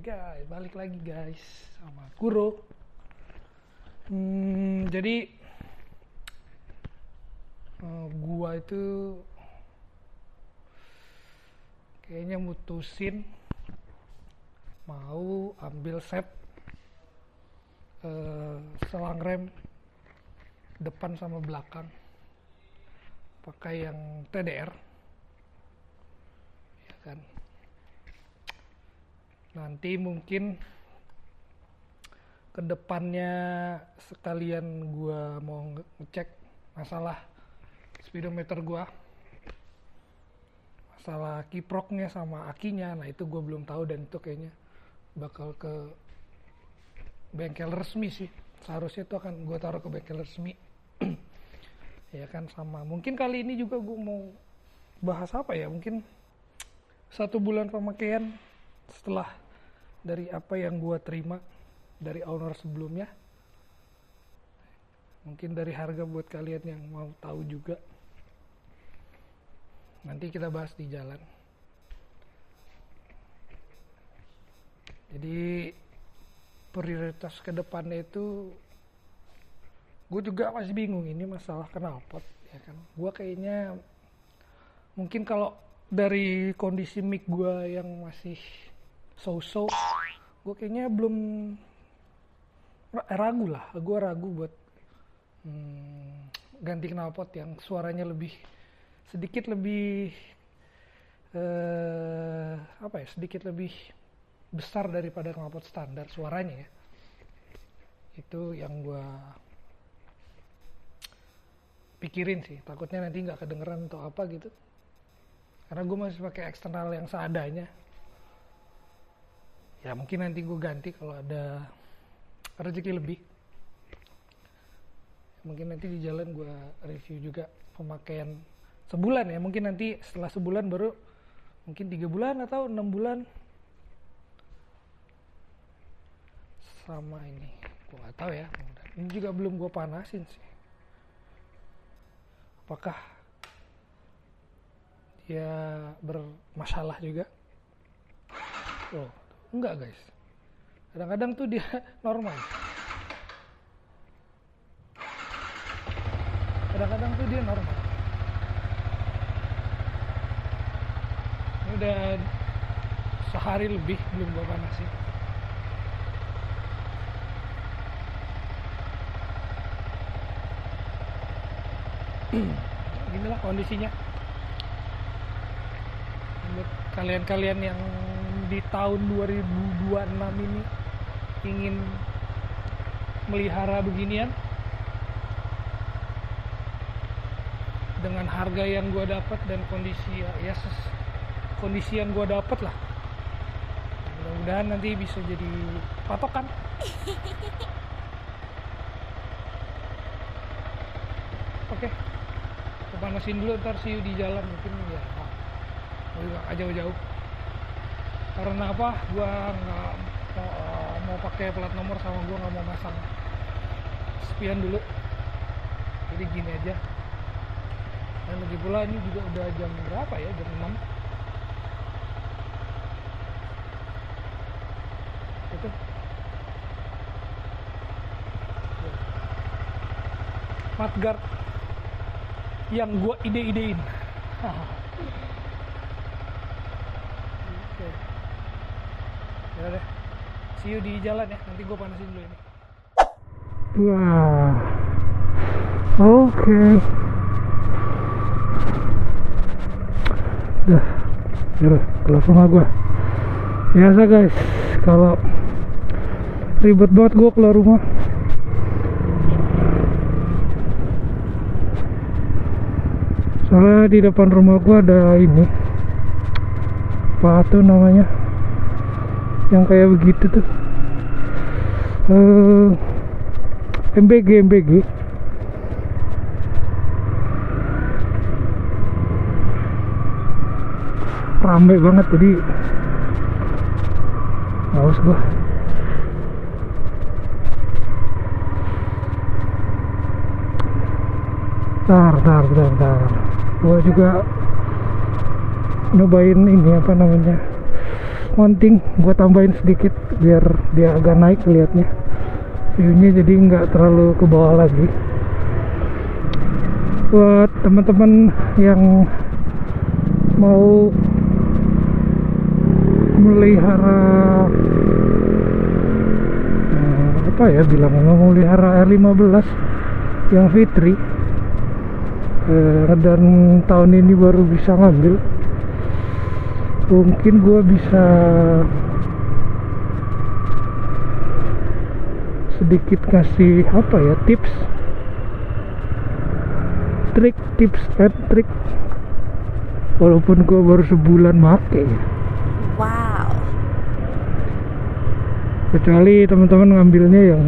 guys, balik lagi guys sama Kuro. Jadi gua itu kayaknya mutusin mau ambil set selang rem depan sama belakang pakai yang TDR, ya kan. Nanti mungkin kedepannya sekalian gua mau ngecek masalah speedometer gua, masalah kiproknya sama akinya. Nah itu gua belum tahu, dan itu kayaknya bakal ke bengkel resmi sih. Seharusnya itu akan gua taruh ke bengkel resmi. Ya kan, sama mungkin kali ini juga gua mau bahas apa ya, mungkin 1 bulan pemakaian setelah dari apa yang gua terima dari owner sebelumnya. Mungkin dari harga buat kalian yang mau tahu juga. Nanti kita bahas di jalan. Jadi prioritas ke depannya itu gue juga masih bingung, ini masalah knalpot, ya kan. Gue kayaknya mungkin kalau dari kondisi mic gue yang masih so-so, gue kayaknya belum ragu buat ganti knalpot yang suaranya sedikit lebih besar daripada knalpot standar suaranya ya. Itu yang gue pikirin sih, takutnya nanti nggak kedengeran atau apa gitu, karena gue masih pakai eksternal yang seadanya. Ya mungkin nanti gue ganti kalau ada rezeki lebih. Mungkin nanti di jalan gue review juga pemakaian sebulan ya. Mungkin nanti setelah sebulan baru mungkin 3 bulan atau 6 bulan. Sama ini gue gak tahu ya. Ini juga belum gue panasin sih, apakah dia bermasalah juga. Oh enggak guys, kadang-kadang tuh dia normal, kadang-kadang tuh dia normal. Ini udah sehari lebih belum gua panasin. Inilah kondisinya. Buat kalian-kalian yang di tahun 2026 ini ingin melihara beginian dengan harga yang gue dapat dan kondisi kondisi yang gue dapat lah, mudah-mudahan nanti bisa jadi patokan. Oke, aku panasin dulu, ntar see you di jalan mungkin ya. Nggak jauh-jauh. Karena apa? Gua nggak mau pakai plat nomor, sama gua nggak mau masang spion dulu. Jadi gini aja. Dan lagi pula ini juga udah jam berapa ya? Jam 6. Itu. Mudguard yang gua ide-idein. Oke. Ya deh. See you di jalan ya. Nanti gua panasin dulu ini. Wah. Oke. Dah. Ya, keluar rumah gua. Biasa guys, kalau ribet banget gua keluar rumah. Soalnya di depan rumah gua ada ini, apa tuh namanya, yang kayak begitu tuh, MBG rame banget, jadi males gua. Bentar. Gua juga nyobain ini, apa namanya, mounting gue tambahin sedikit biar dia agak naik lihatnya view-nya, jadi nggak terlalu ke bawah lagi. Buat teman-teman yang mau melihara apa ya bilangnya, mau melihara R15 yang Fitri dan tahun ini baru bisa ngambil, mungkin gue bisa sedikit kasih apa ya, tips and trik walaupun gue baru sebulan make ya. Wow. Kecuali teman-teman ngambilnya yang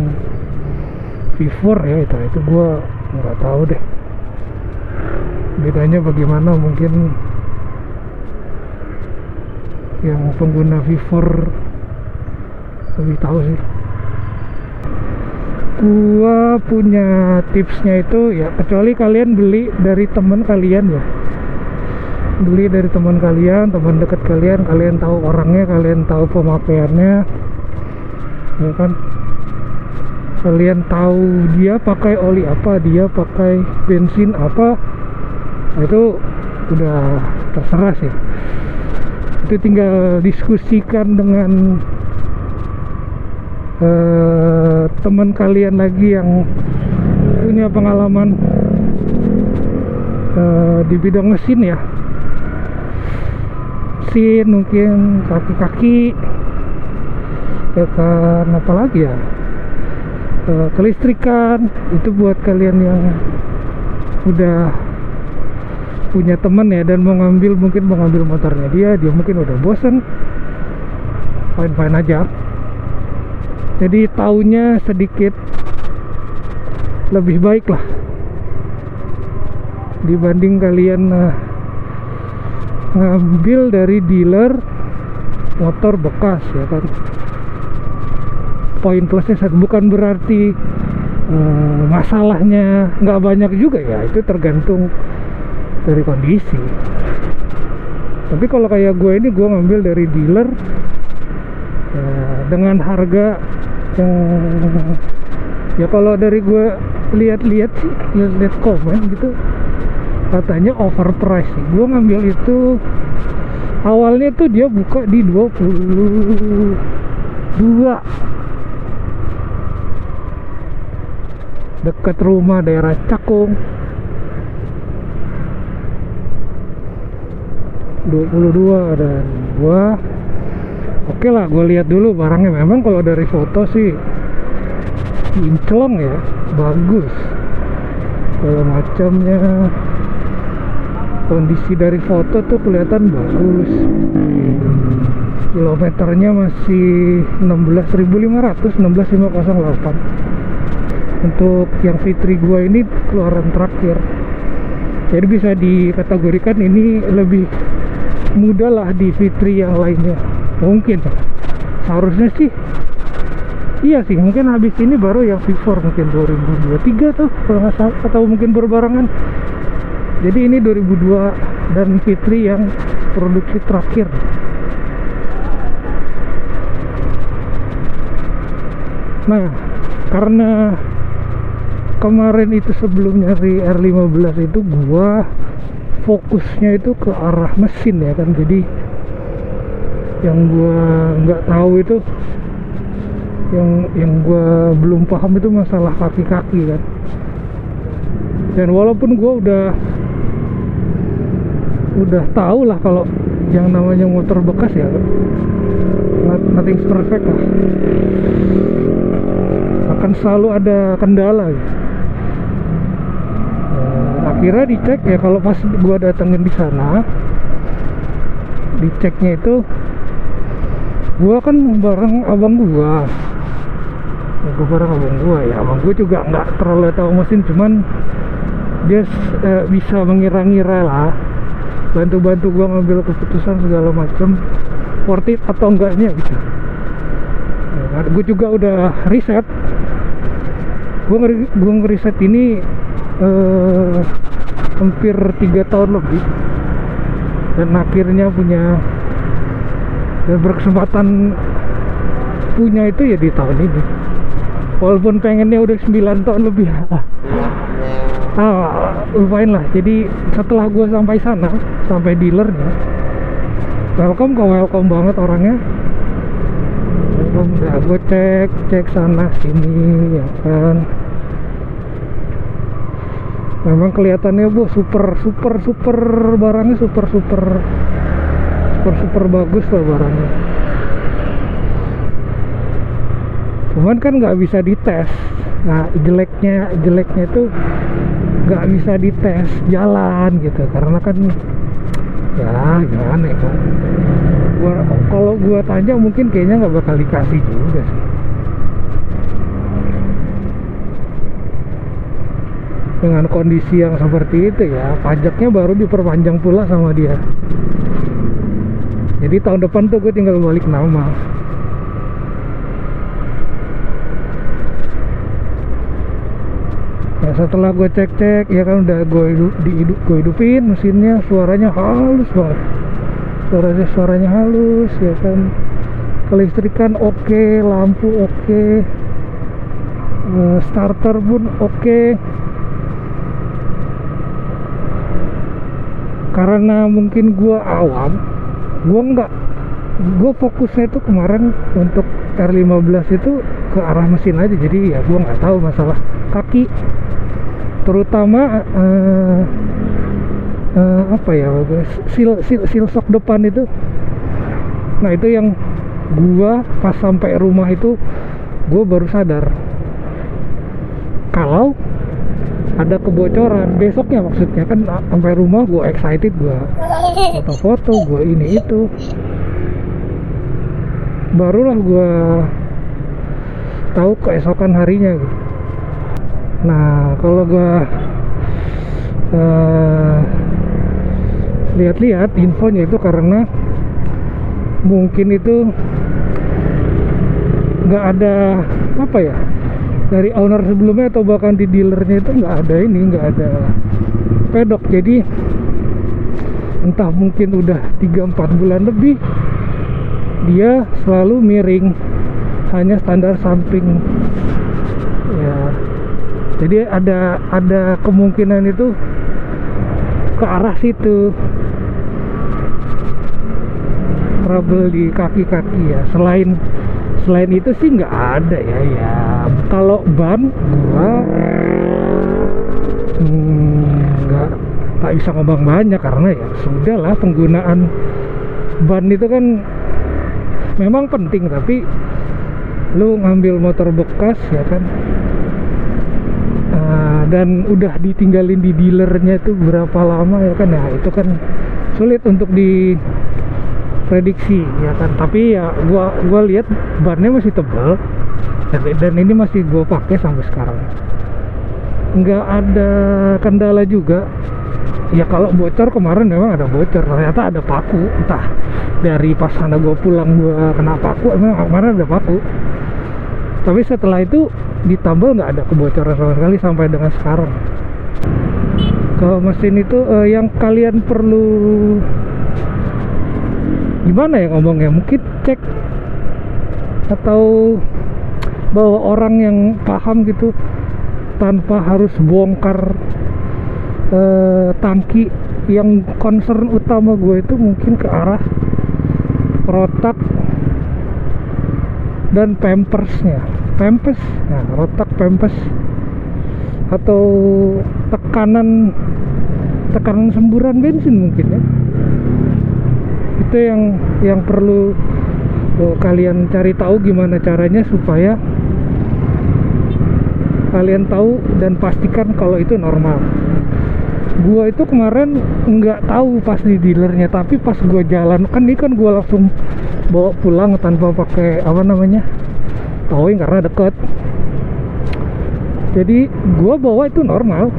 V4 ya, itu gue nggak tahu deh bedanya bagaimana, mungkin yang pengguna V4 lebih tahu sih. Gua punya tipsnya itu ya, kecuali kalian beli dari teman kalian ya, beli dari teman kalian, teman dekat kalian, kalian tahu orangnya, kalian tahu pemakaiannya ya kan, kalian tahu dia pakai oli apa, dia pakai bensin apa, nah, itu udah terserah sih. Itu tinggal diskusikan dengan teman kalian lagi yang punya pengalaman di bidang mesin ya, mesin mungkin kaki-kaki ya kan, apalagi ya kelistrikan. Itu buat kalian yang udah punya teman ya dan mungkin mau ngambil motornya dia mungkin udah bosen, fine aja. Jadi taunya sedikit lebih baik lah dibanding kalian ngambil dari dealer motor bekas ya kan. Poin plusnya bukan berarti masalahnya nggak banyak juga ya, itu tergantung dari kondisi. Tapi kalau kayak gue ini, gue ngambil dari dealer ya, dengan harga yang ya kalau dari gue lihat-lihat sih, lihat komen gitu katanya overpriced sih. Gue ngambil itu awalnya tuh dia buka di 22 dekat rumah, daerah Cakung. 22 dan gua oke lah, gue lihat dulu barangnya. Memang kalau dari foto sih kinclong ya, bagus kalau macamnya, kondisi dari foto tuh kelihatan bagus. Kilometernya masih 16.500, 16.508 untuk yang Fitri gua ini keluaran terakhir. Jadi bisa dikategorikan ini lebih mudah lah di Fitri yang lainnya. Mungkin seharusnya sih iya sih, mungkin habis ini baru yang V4 mungkin 2023 tuh kalau nggak salah, atau mungkin berbarengan. Jadi ini 2002 dan Fitri yang produksi terakhir. Nah, karena kemarin itu sebelum nyari R15 itu gua fokusnya itu ke arah mesin ya kan. Jadi yang gua nggak tahu itu, yang gua belum paham itu masalah kaki-kaki kan. Dan walaupun gua udah tahu lah kalau yang namanya motor bekas ya, nothing's perfect lah, akan selalu ada kendala gitu. Akhirnya dicek ya, kalau pas gua datengin di sana, diceknya itu gua kan bareng abang gua ya. Abang gua juga nggak terlalu tahu mesin, cuman dia bisa mengira-ngira lah, bantu gua ngambil keputusan segala macam, worth it atau enggaknya gitu. Nah, gua juga udah riset. Gua ngeriset ini hampir 3 tahun lebih, dan akhirnya punya dan berkesempatan punya itu ya di tahun ini, walaupun pengennya udah 9 tahun lebih. Lupain lah. Jadi setelah gue sampai sana, sampai dealernya, welcome banget orangnya. Udah gue cek sana sini ya kan, memang kelihatannya super barangnya super bagus lah barangnya. Cuman kan nggak bisa dites. Nah jeleknya itu nggak bisa dites jalan gitu, karena kan ya gimana ya kan. Kalau gua tanya mungkin kayaknya nggak bakal dikasih juga sih. Dengan kondisi yang seperti itu ya, pajaknya baru diperpanjang pula sama dia. Jadi tahun depan tuh gue tinggal balik nama. Ya setelah gue cek ya kan, udah gue hidupin mesinnya, suaranya halus banget. Suaranya halus ya kan. Kelistrikan oke, lampu oke, starter pun oke. Karena mungkin gue awam, gue fokusnya itu kemarin untuk R15 itu ke arah mesin aja. Jadi ya gue nggak tahu masalah kaki, terutama apa ya, seal shock depan itu. Nah itu yang gue pas sampai rumah itu gue baru sadar kalau ada kebocoran besoknya. Maksudnya kan sampai rumah gue excited, gue foto-foto, gue ini itu, barulah gue tahu keesokan harinya gitu. Nah kalau gue lihat-lihat infonya itu karena mungkin itu nggak ada apa ya, dari owner sebelumnya atau bahkan di dealernya itu nggak ada pedok. Jadi entah mungkin udah 3-4 bulan lebih dia selalu miring, hanya standar samping ya. Jadi ada kemungkinan itu ke arah situ, trouble di kaki-kaki ya. Selain itu sih nggak ada ya. Kalau ban gua nggak bisa ngomong banyak, karena ya sudah lah, penggunaan ban itu kan memang penting, tapi lu ngambil motor bekas ya kan, dan udah ditinggalin di dealernya itu berapa lama ya kan, nah itu kan sulit untuk diprediksi ya kan. Tapi ya gua lihat bannya masih tebal, dan ini masih gua pakai sampai sekarang, nggak ada kendala juga. Ya kalau bocor kemarin memang ada bocor, ternyata ada paku, entah dari pas sana gua pulang gua kena paku, emang kemarin ada paku. Tapi setelah itu ditambal nggak ada kebocoran sama sekali sampai dengan sekarang. Kalau mesin itu yang kalian perlu gimana ya ngomongnya, mungkin cek atau bawa orang yang paham gitu, tanpa harus bongkar tangki. Yang concern utama gue itu mungkin ke arah rotak dan pampersnya. Nah, rotak, pampers, atau tekanan semburan bensin mungkin ya. Itu yang perlu kalian cari tahu gimana caranya supaya kalian tahu dan pastikan kalau itu normal. Gua itu kemarin nggak tahu pas di dealernya, tapi pas gua jalan kan, ini kan gua langsung bawa pulang tanpa pakai apa namanya, towing, karena deket. Jadi gua bawa itu normal.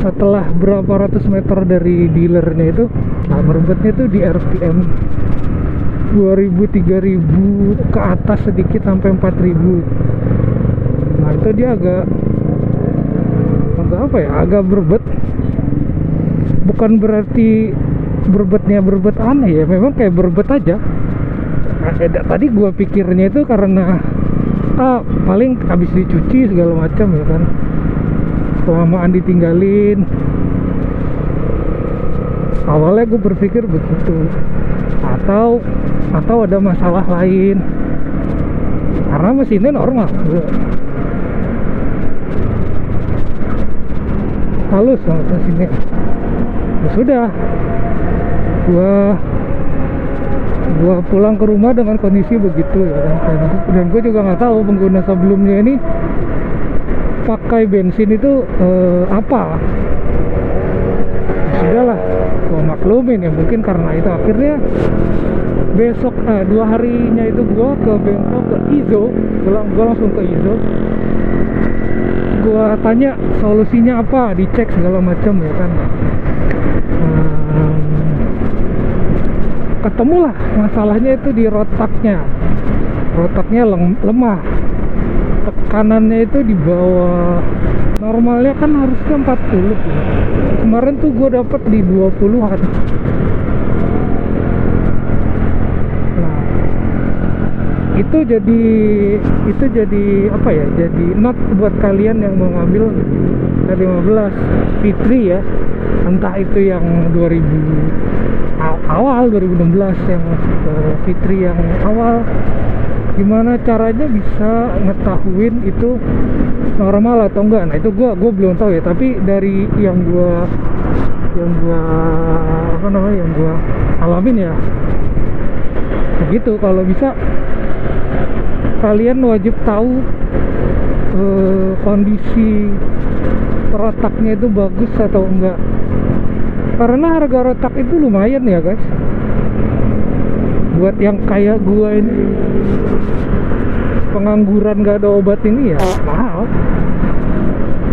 Setelah berapa ratus meter dari dealernya itu, nah merebutnya itu di RPM 2000-3000 ke atas sedikit sampai 4000. Nah itu dia agak apa ya, agak berbet. Bukan berarti berbetnya berbet aneh ya, memang kayak berbet aja. Tadi gue pikirnya itu karena paling habis dicuci segala macam ya kan, kelamaan ditinggalin. Awalnya gue berpikir begitu, atau ada masalah lain karena mesinnya normal, halus banget mesinnya. Ya sudah, gua pulang ke rumah dengan kondisi begitu ya kan. Dan gue juga nggak tahu pengguna sebelumnya ini pakai bensin itu apa. Sudahlah, gue maklumin ya, mungkin karena itu. Akhirnya besok 2 harinya itu gue ke bengkel, ke Izo, gue langsung ke Izo. Gue tanya solusinya apa, dicek segala macam ya kan. Ketemulah masalahnya itu di rotaknya lemah, tekanannya itu di bawah normalnya kan harusnya 40 ya. Kemarin tuh gue dapet di 20-an. Nah, itu jadi apa ya, jadi not buat kalian yang mau ngambil R15 Fitri ya, entah itu yang 2016 yang Fitri yang awal. Gimana caranya bisa ngetahuin itu normal atau enggak? Nah itu gue belum tahu ya. Tapi dari yang gue alamin ya begitu. Kalau bisa kalian wajib tahu kondisi rotaknya itu bagus atau enggak, karena harga rotak itu lumayan ya guys. Buat yang kayak gua ini, pengangguran gak ada obat ini ya mahal.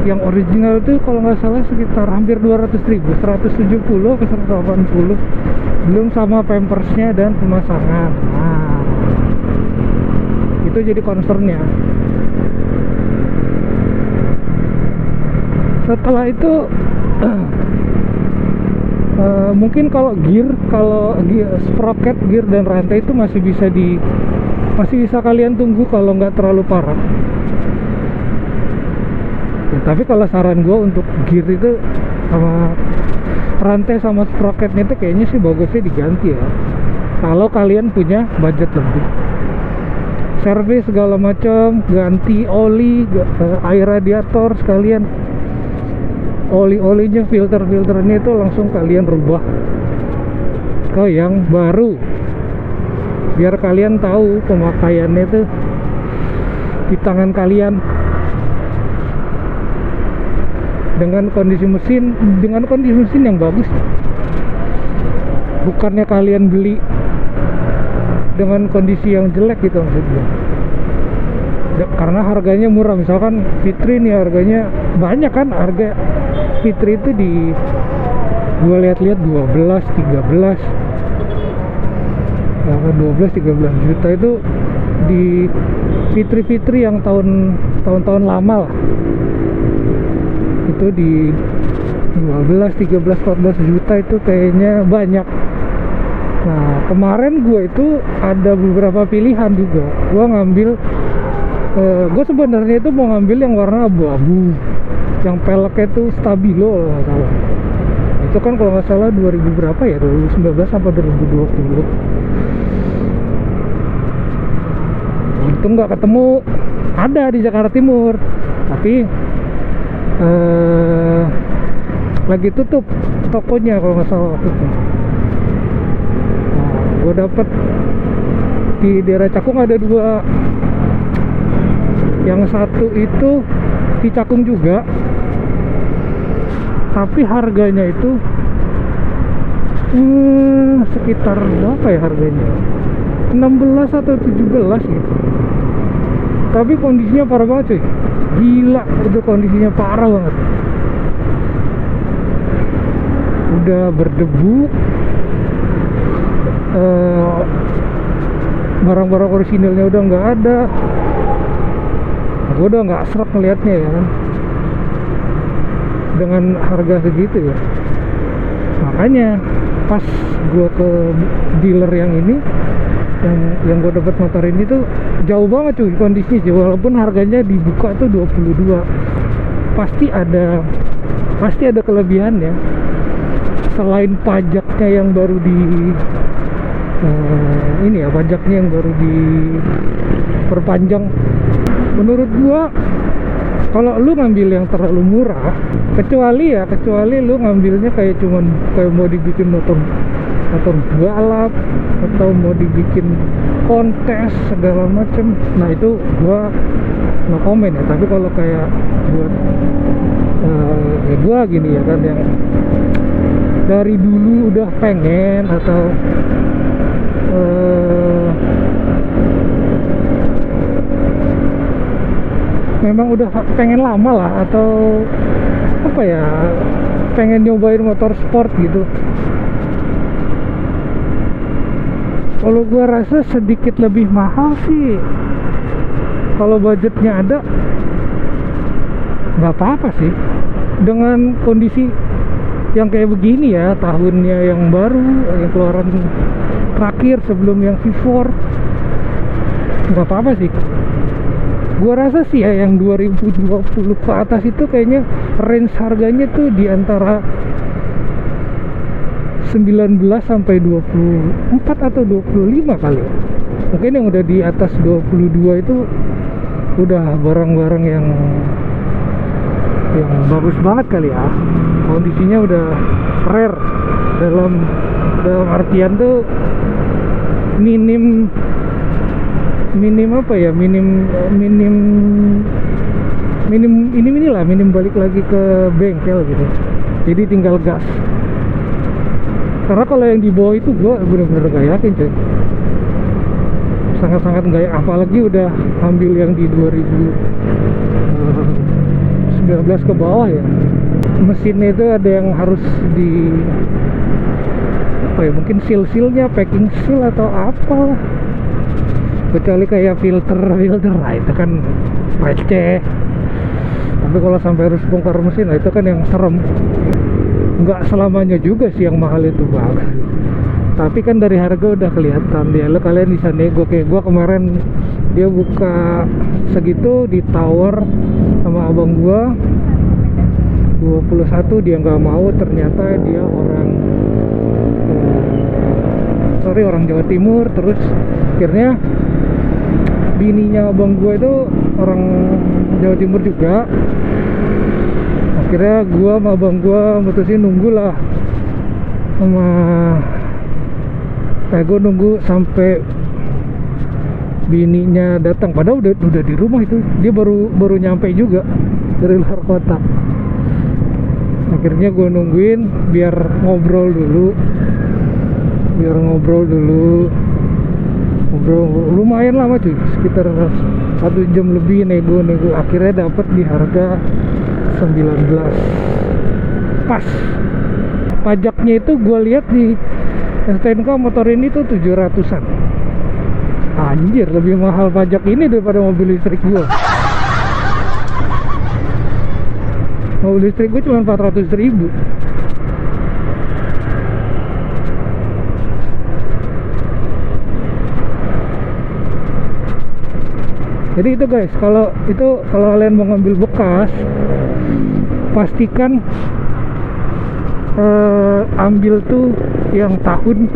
Yang original itu kalau nggak salah sekitar hampir 200.000, 170 ke 180, belum sama pampersnya dan pemasangan. Nah, itu jadi concernnya. Setelah itu mungkin kalau sprocket, gear dan rantai itu masih bisa kalian tunggu kalau nggak terlalu parah ya. Tapi kalau saran gue untuk gear itu sama rantai sama sprocketnya itu kayaknya sih bagusnya diganti ya, kalau kalian punya budget lebih. Servis segala macam, ganti oli, air radiator sekalian, oli-olinya, filter-filternya itu langsung kalian rubah ke yang baru, biar kalian tahu pemakaiannya itu di tangan kalian dengan kondisi mesin yang bagus. Bukannya kalian beli dengan kondisi yang jelek gitu maksudnya. Karena harganya murah, misalkan Fitri nih harganya banyak kan, harga Fitri itu di gue lihat-lihat 12, 13 juta itu di Fitri yang tahun lama lah, itu di 12, 13, 14 juta itu kayaknya banyak. Nah kemarin gue itu ada beberapa pilihan juga. Gue ngambil gue sebenarnya itu mau ngambil yang warna abu-abu, yang peleknya itu Stabilo kalau nggak salah. Itu kan kalau nggak salah 2000 berapa ya, 2019 sampai 2020. Itu nggak ketemu, ada di Jakarta Timur tapi lagi tutup tokonya kalau nggak salah waktu itu. Nah, gue dapet di daerah Cakung ada 2. Yang satu itu di Cakung juga, tapi harganya itu sekitar berapa ya harganya, 16 atau 17 gitu. Tapi kondisinya parah banget cuy, gila, itu kondisinya parah banget. Udah berdebu, barang-barang orisinalnya udah nggak ada. Gue udah nggak serak ngeliatnya ya kan, dengan harga segitu ya. Makanya pas gue ke dealer yang ini, yang gue dapat motor ini tuh jauh banget cuy kondisinya cuy. Walaupun harganya dibuka tuh 22, pasti ada kelebihannya selain pajaknya yang baru di pajaknya yang baru diperpanjang. Menurut gua kalau lu ngambil yang terlalu murah, kecuali lu ngambilnya kayak mau dibikin motor balap atau mau dibikin kontes segala macem, nah itu gua no comment ya. Tapi kalau kayak buat gua gini ya kan, yang dari dulu udah pengen atau memang udah pengen lama lah, atau apa ya, pengen nyobain motor sport gitu, kalau gua rasa sedikit lebih mahal sih. Kalau budgetnya ada, nggak apa-apa sih. Dengan kondisi yang kayak begini ya, tahunnya yang baru, yang keluaran terakhir sebelum yang V4, nggak apa-apa sih. Gua rasa sih ya yang 2020 ke atas itu kayaknya range harganya tuh di antara 19 sampai 24 atau 25 kali. Mungkin yang udah di atas 22 itu udah barang-barang yang bagus banget kali ya. Kondisinya udah rare, dalam artian tuh minim apa ya, minim balik lagi ke bengkel gitu. Jadi tinggal gas. Karena kalau yang di bawah itu gue bener-bener gak yakin cuy, sangat-sangat gak yakin. Apalagi udah ambil yang di 2019 ke bawah ya, mesinnya itu ada yang harus di mungkin seal-sealnya, packing seal atau apa, kecuali kayak filter, nah itu kan receh. Tapi kalau sampai harus bongkar mesin, nah itu kan yang serem. Nggak selamanya juga sih yang mahal itu bang, tapi kan dari harga udah kelihatan dia. Lo kalian bisa nego, kayak gua kemarin dia buka segitu, ditawar sama abang gua 21, dia nggak mau. Ternyata dia orang Jawa Timur. Terus akhirnya bininya abang gua itu orang Jawa Timur juga. Akhirnya gua sama abang gua mutusin nunggulah gua nunggu sampai bininya datang. Padahal udah di rumah itu, dia baru nyampe juga dari luar kota. Akhirnya gua nungguin biar ngobrol dulu, lumayan lama cuy, sekitar 1 jam lebih nego. Akhirnya dapat di harga 19 pas. Pajaknya itu gue lihat di STNK motor ini tuh 700-an. Anjir, lebih mahal pajak ini daripada mobil listrik gue. Mobil listrik gue cuma 400.000. Jadi itu guys, kalau kalian mau ngambil bekas, pastikan ambil tuh yang tahun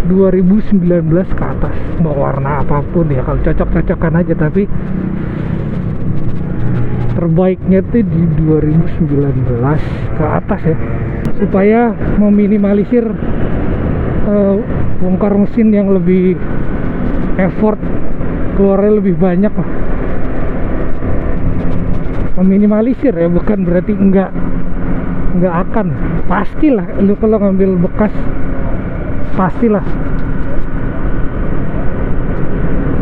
2019 ke atas. Mau warna apapun ya, kalau cocok-cocokan aja. Tapi terbaiknya tuh di 2019 ke atas ya, supaya meminimalisir bongkar mesin yang lebih effort, keluarnya lebih banyak lah. Meminimalisir ya, bukan berarti enggak akan. Pastilah lu kalau ngambil bekas, pastilah,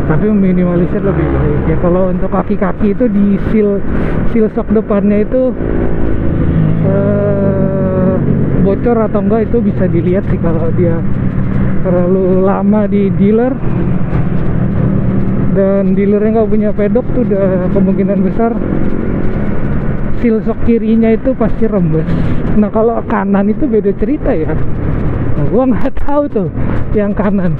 tapi meminimalisir lebih baik ya. Kalau untuk kaki-kaki itu di seal shock depannya itu bocor atau enggak itu bisa dilihat sih. Kalau dia terlalu lama di dealer dan dealernya nggak punya pedok tuh, udah kemungkinan besar seal shock kirinya itu pasti rembes. Nah kalau kanan itu beda cerita ya. Nah, gua nggak tahu tuh yang kanan.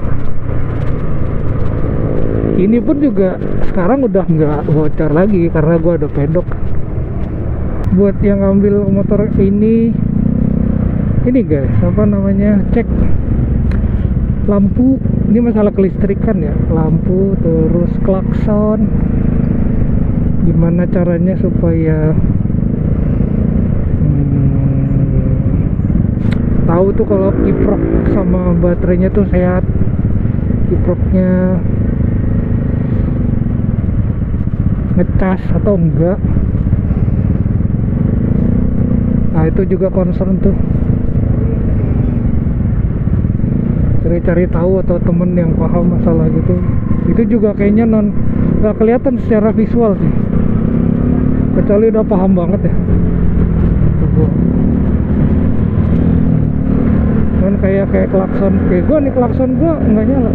Ini pun juga sekarang udah nggak bocor lagi karena gua ada pedok. Buat yang ngambil motor ini guys, apa namanya, cek lampu. Ini masalah kelistrikan ya, lampu, terus klakson. Gimana caranya supaya tahu tuh kalau kiprok sama baterainya tuh sehat, kiproknya ngecas atau enggak. Nah itu juga concern tuh, cari-cari tahu atau temen yang paham masalah gitu. Itu juga kayaknya nggak kelihatan secara visual sih, kecuali udah paham banget ya. Kan kayak klakson, kayak gue nih, klakson gue nggak nyala,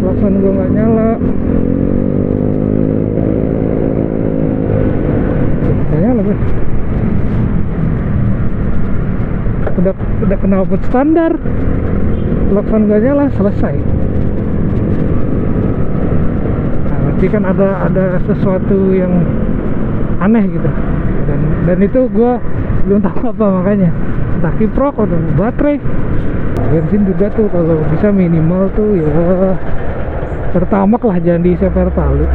klakson gue nggak nyala, nggak nyala gue. Udah knalpot standar, klakson nggak nyala, selesai. Nah, berarti kan ada sesuatu yang aneh gitu, dan itu gue belum tahu apa, makanya entah kiprok atau baterai. Bensin juga tuh kalau bisa minimal tuh ya Pertamax lah, jangan diisi Pertalite.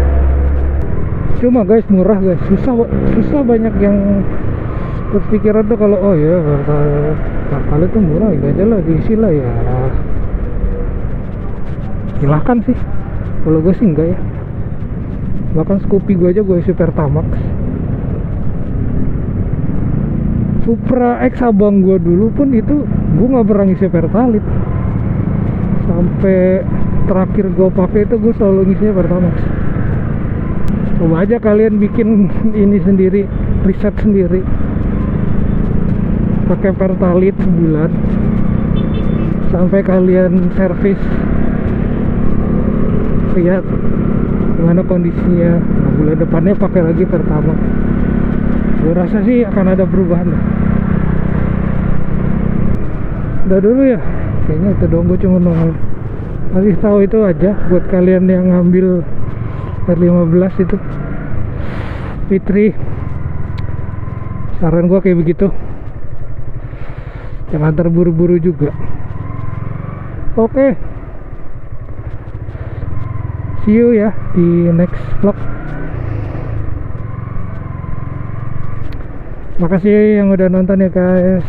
Cuma guys, murah guys, susah banyak yang berpikiran tuh kalau oh ya Pertalite tuh murah, ini aja lah diisi lah ya. Silahkan sih, kalau gue sih enggak ya. Bahkan Scoopy gue aja gue isi Pertamax. Supra X abang gue dulu pun itu gue nggak pernah ngisi Pertalite. Sampai terakhir gue pakai itu gue selalu ngisinya Pertamax. Coba aja kalian bikin ini sendiri, riset sendiri, pakai Pertalite sebulan, sampai kalian servis, lihat gimana kondisinya. Nah, bulan depannya pakai lagi Pertamax. Gue rasa sih akan ada perubahan. Udah dulu ya, kayaknya itu doang. Gue cuma mau kasih tahu itu aja buat kalian yang ngambil R15 itu Fitri. Saran gue kayak begitu, jangan terburu-buru juga. Oke, see you ya di next vlog. Makasih yang udah nonton ya guys.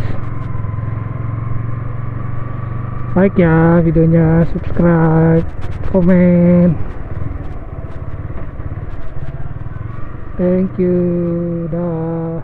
Like ya videonya, subscribe, komen. Thank you. Dah.